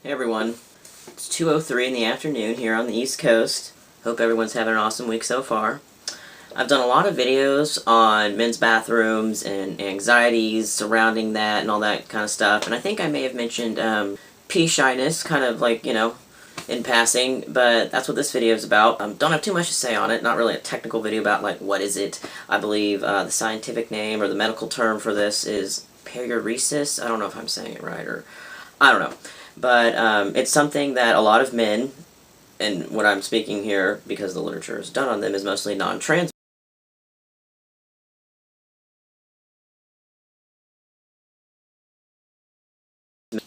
Hey everyone, it's 2:03 in the afternoon here on the East Coast. Hope everyone's having an awesome week so far. I've done a lot of videos on men's bathrooms and anxieties surrounding that and all that kind of stuff, and I think I may have mentioned pee shyness, kind of like, in passing, but that's what this video is about. Don't have too much to say on it, not really a technical video about like what is it. I believe the scientific name or the medical term for this is periuresis. I don't know if I'm saying it right, or I don't know. But it's something that a lot of men, and what I'm speaking here, because the literature is done on them, is mostly non-trans.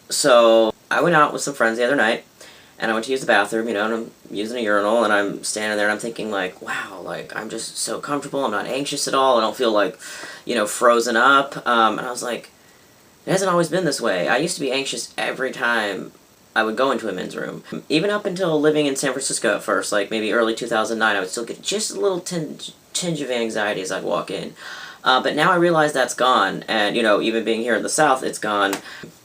So I went out with some friends the other night, and I went to use the bathroom, and I'm using a urinal, and I'm standing there, and I'm thinking, like, wow, like, I'm just so comfortable, I'm not anxious at all, I don't feel, like, frozen up, and I was like, it hasn't always been this way. I used to be anxious every time I would go into a men's room. Even up until living in San Francisco at first, like maybe early 2009, I would still get just a little tinge of anxiety as I'd walk in. But now I realize that's gone, and, even being here in the South, it's gone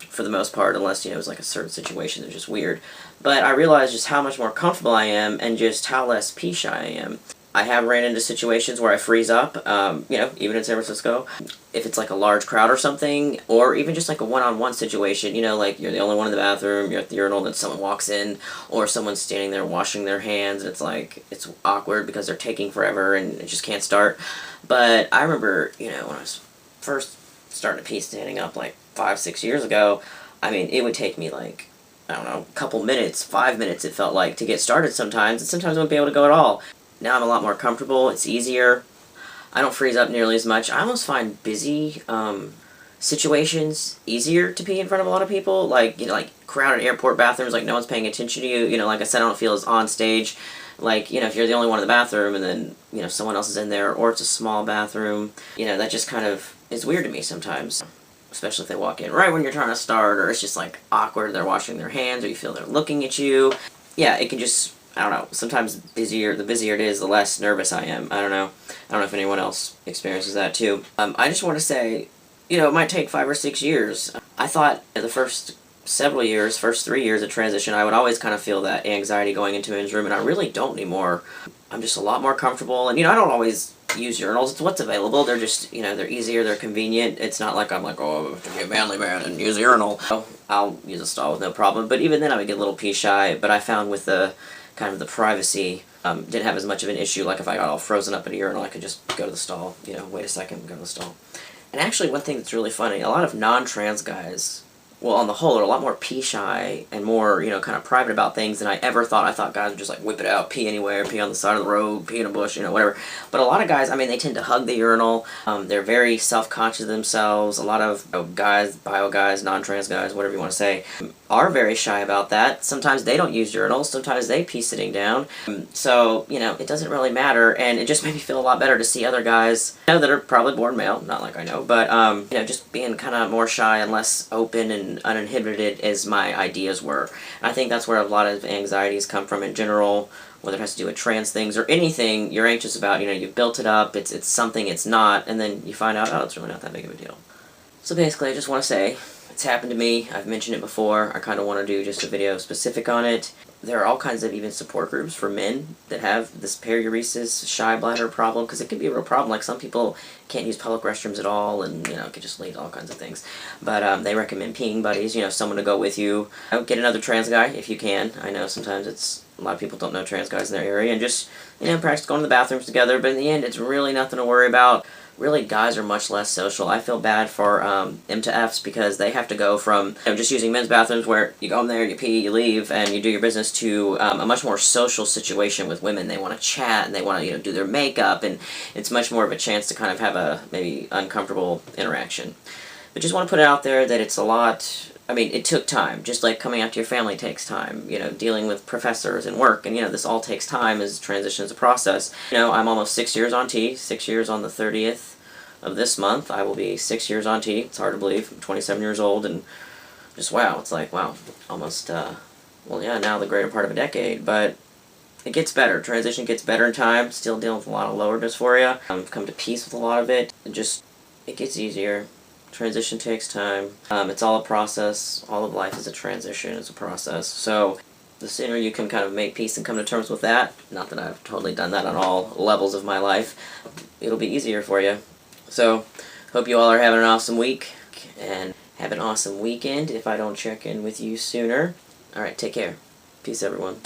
for the most part, unless, it was like a certain situation that's just weird. But I realize just how much more comfortable I am and just how less pee shy I am. I have ran into situations where I freeze up, even in San Francisco. If it's like a large crowd or something, or even just like a one-on-one situation, like you're the only one in the bathroom, you're at the urinal, then someone walks in, or someone's standing there washing their hands, and it's like, it's awkward because they're taking forever and it just can't start. But I remember, when I was first starting to pee standing up like 5-6 years ago, I mean, it would take me like, I don't know, a couple minutes, 5 minutes it felt like, to get started sometimes, and sometimes I wouldn't be able to go at all. Now I'm a lot more comfortable, it's easier, I don't freeze up nearly as much. I almost find busy situations easier to pee in front of a lot of people, like, like crowded airport bathrooms, like no one's paying attention to you, like I said, I don't feel as on stage, like, if you're the only one in the bathroom and then, someone else is in there, or it's a small bathroom, that just kind of is weird to me sometimes. Especially if they walk in right when you're trying to start, or it's just like awkward, they're washing their hands, or you feel they're looking at you. Yeah, it can just, I don't know, sometimes the busier it is, the less nervous I am. I don't know if anyone else experiences that too. I just want to say, it might take 5 or 6 years. I thought the first 3 years of transition, I would always kind of feel that anxiety going into a men's room, and I really don't anymore. I'm just a lot more comfortable, and I don't always use urinals. It's what's available. They're just, they're easier, they're convenient. It's not like I'm like, oh, I have to be a manly man and use a urinal. I'll use a stall with no problem, but even then I would get a little pee shy. But I found with the kind of the privacy, didn't have as much of an issue. Like if I got all frozen up in a urinal, I could just go to the stall, wait a second, go to the stall. And actually, one thing that's really funny, a lot of non-trans guys, well, on the whole, are a lot more pee shy and more, kind of private about things than I ever thought. I thought guys would just like whip it out, pee anywhere, pee on the side of the road, pee in a bush, whatever. But a lot of guys, I mean, they tend to hug the urinal. They're very self-conscious of themselves. A lot of guys, bio guys, non-trans guys, whatever you want to say, are very shy about that. Sometimes they don't use urinals. Sometimes they pee sitting down. So, it doesn't really matter. And it just made me feel a lot better to see other guys, that are probably born male, not like I know, but, just being kind of more shy and less open and uninhibited as my ideas were. And I think that's where a lot of anxieties come from in general, whether it has to do with trans things or anything you're anxious about. You've built it up, it's something it's not, and then you find out, oh, it's really not that big of a deal. So basically, I just want to say, it's happened to me, I've mentioned it before, I kind of want to do just a video specific on it. There are all kinds of even support groups for men that have this periuresis, shy bladder problem, because it can be a real problem. Like some people can't use public restrooms at all, and it could just lead to all kinds of things. But they recommend peeing buddies, someone to go with you. Get another trans guy if you can. I know sometimes a lot of people don't know trans guys in their area, and just, practice going to the bathrooms together, but in the end, it's really nothing to worry about. Really, guys are much less social. I feel bad for M to Fs because they have to go from just using men's bathrooms where you go in there, you pee, you leave, and you do your business, to a much more social situation with women. They want to chat, and they want to do their makeup, and it's much more of a chance to kind of have a maybe uncomfortable interaction. But just want to put it out there that it's a lot. I mean, it took time. Just like coming out to your family takes time. Dealing with professors and work, and this all takes time as transition is a process. I'm almost 6 years on T, 6 years on the 30th of this month. I will be 6 years on T. It's hard to believe. I'm 27 years old, and just wow, it's like, wow, almost, well, yeah, now the greater part of a decade, but it gets better. Transition gets better in time. Still dealing with a lot of lower dysphoria. I've come to peace with a lot of it. It gets easier. Transition takes time. It's all a process. All of life is a transition. It's a process. So the sooner you can kind of make peace and come to terms with that, not that I've totally done that on all levels of my life, it'll be easier for you. So, hope you all are having an awesome week, and have an awesome weekend if I don't check in with you sooner. Alright, take care. Peace, everyone.